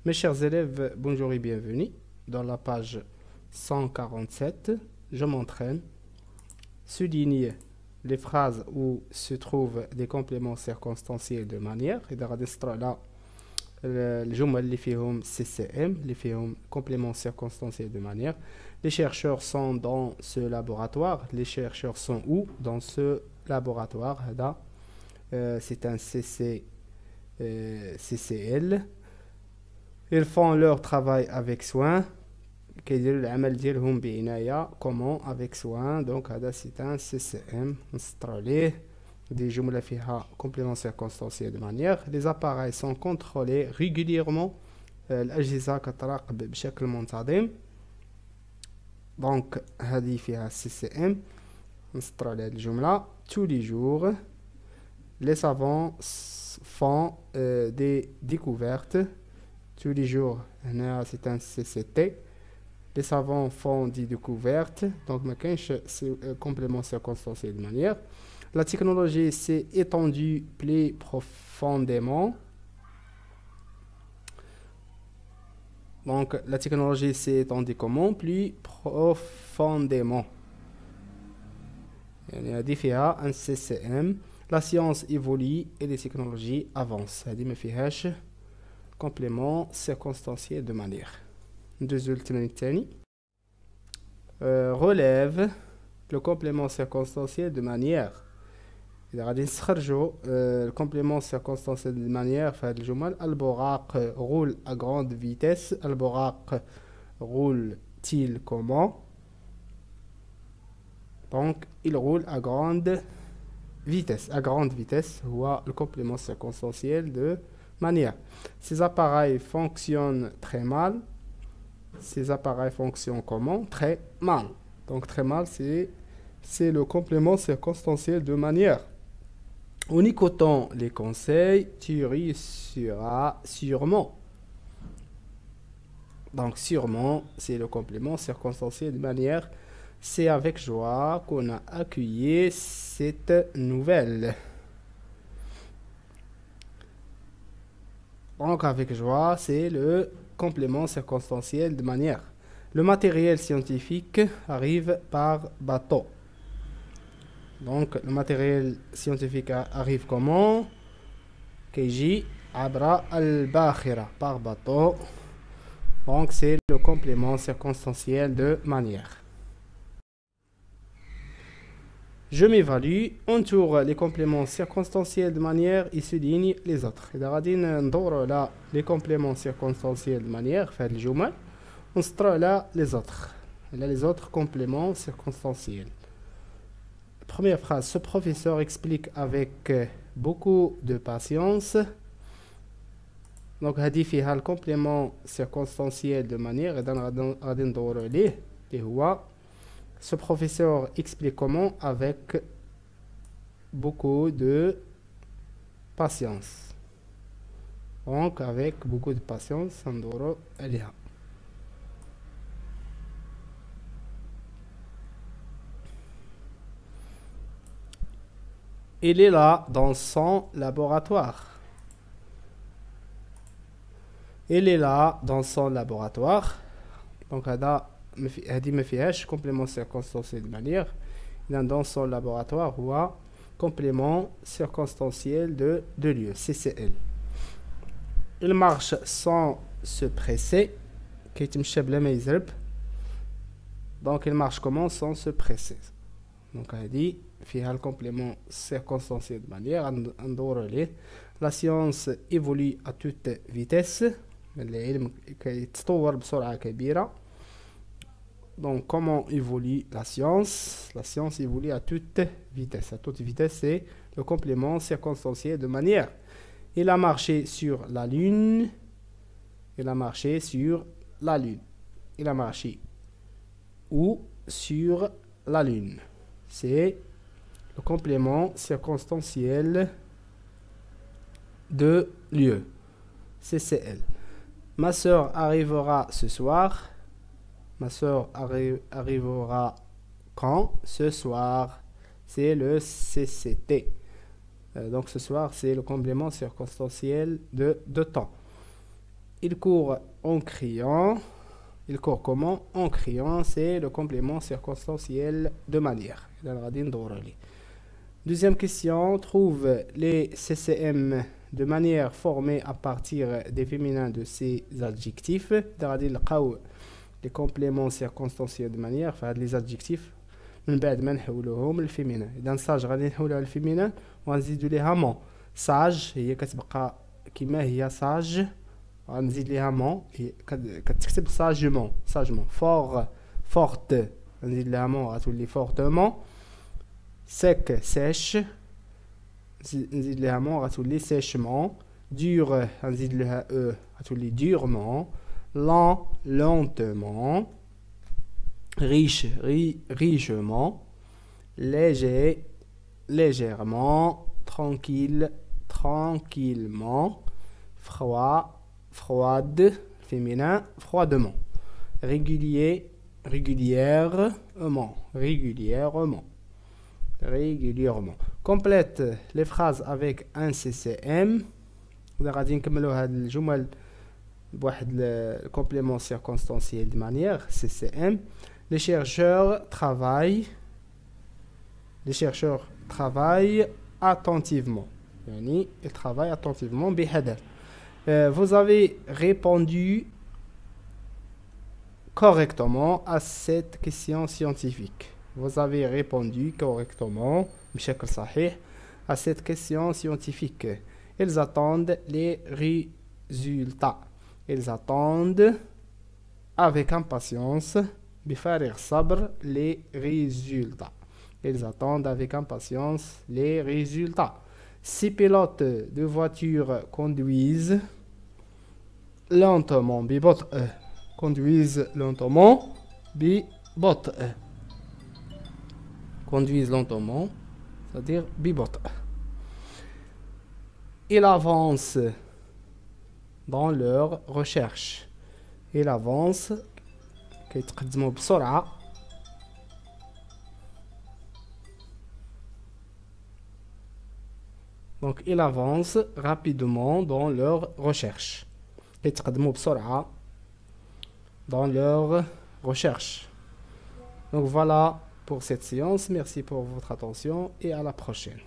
Mes chers élèves, bonjour et bienvenue. Dans la page 147, je m'entraîne. Souligne les phrases où se trouvent des compléments circonstanciels de manière. إذا غادي نسطر على الجمل اللي فيهم CCM اللي فيهم compléments circonstanciels de manière. Les chercheurs sont dans ce laboratoire. Les chercheurs sont où? Dans ce laboratoire. C'est un CCL. Ils font leur travail avec soin. كيديروا العمل ديالهم بعناية. Comment? Avec soin. Donc هذا c'est un CCM. نسطروا عليه. Des جملة فيها compléments circonstanciels de manière. Les appareils sont contrôlés régulièrement. الأجهزة كتراقب بشكل منتظم. Donc هذه فيها CCM. نسطروا على هذه الجملة. Tous les jours les savants font des découvertes. Tous les jours c'est un CCT. Les savants font des découvertes. Donc c'est complément circonstanciel de manière. La technologie s'est étendue plus profondément. Donc la technologie s'est étendue comment? Plus profondément. Il y a un CCM. La science évolue et les technologies avancent. هذه ما فيهاش complément circonstanciel de manière. Deux ultimes الثاني. Relève le complément circonstanciel de manière. إذا غادي نستخرجوا le complément circonstanciel de manière في هذه الجمل. البراق roule à grande vitesse. البراق roule-t-il comment? Donc il roule à grande vitesse. À grande vitesse هو le complément circonstanciel de manière. Ces appareils fonctionnent très mal. Ces appareils fonctionnent comment? Très mal. Donc très mal, c'est le complément circonstanciel de manière. En écoutant les conseils, tu réussiras sûrement. Donc sûrement, c'est le complément circonstanciel de manière. C'est avec joie qu'on a accueilli cette nouvelle. Donc avec joie, c'est le complément circonstanciel de manière. Le matériel scientifique arrive par bateau. Donc le matériel scientifique arrive comment? كيجي عبر الباخرة, par bateau. Donc c'est le complément circonstanciel de manière. Je m'évalue, entoure les compléments circonstanciels de manière et souligne les autres. إذا غادي ندوروا على les compléments circonstanciels de manière في هذه الجمل ونسطروا على les autres compléments circonstanciels. Première phrase, ce professeur explique avec beaucoup de patience. Donc هذه فيها le complément circonstanciel de manière. إذا غادي ندوروا عليه اللي هو ce professeur explique comment avec beaucoup de patience. Donc, avec beaucoup de patience, ندورو عليها. Il est là dans son laboratoire. Il est là dans son laboratoire. Donc, هذه ما فيهاش complément circonstanciel de manière. Dans son laboratoire هو complément circonstanciel de lieu, CCL. Il marche sans se presser. كيتمشى بلا ما يزرب. Donc il marche comment? Sans se presser. Donc هذه فيها le complément circonstanciel de manière. ندورو عليه. La science évolue à toute vitesse. العلم كيتطور بسرعة كبيرة. Donc, comment évolue la science? La science évolue à toute vitesse. À toute vitesse, c'est le complément circonstanciel de manière. Il a marché sur la Lune. Il a marché sur la Lune. Il a marché où? Sur la Lune. C'est le complément circonstanciel de lieu. CCL. Ma sœur arrivera ce soir. Ma soeur arrivera quand? Ce soir. C'est le CCT. Donc ce soir, c'est le complément circonstanciel de temps. Il court en criant. Il court comment? En criant, c'est le complément circonstanciel de manière. Deuxième question, trouve les CCM de manière formée à partir des féminins de ces adjectifs. Les compléments circonstanciels de manière, les adjectifs. من بعد ما نحولوهم للفيمينان. اذا ساج غادي نحولوها للفيمينان وغنزيدو ليها مون. ساج هي كتبقى كما هي ساج، غنزيد ليها مون كتكتب ساجمون. ساجمون فور فورت غنزيد ليها مون غتولي فورتمون. سيك سيش نزيد ليها مون غتولي سيشمون. دور غنزيد ليها او غتولي دورمون. لون لونتمون. Riche, richement. Léger, légèrement. Tranquille, tranquillement. Froid, froide. Féminin, froidement. Régulier, régulièrement. Régulièrement. Régulièrement. Complète les phrases avec un CCM. غادي نكملوا هاد الجمل بواحد الكومبليمون سيركونستانسيال de manière CCM. Les chercheurs travaillent attentivement. Ils travaillent attentivement. Vous avez répondu correctement à cette question scientifique. Vous avez répondu correctement à cette question scientifique. Ils attendent les résultats. Ils attendent avec impatience les résultats. Ils attendent avec impatience les résultats. 6 pilotes de voitures conduisent lentement. Conduisent lentement. Conduisent lentement, c'est-à-dire bibot. Ils avancent dans leur recherche. Ils avancent كيتقدموا بسرعة. Donc ils avancent rapidement dans leur recherche. كيتقدموا بسرعة dans leur recherche. Donc voilà pour cette séance. Merci pour votre attention et à la prochaine.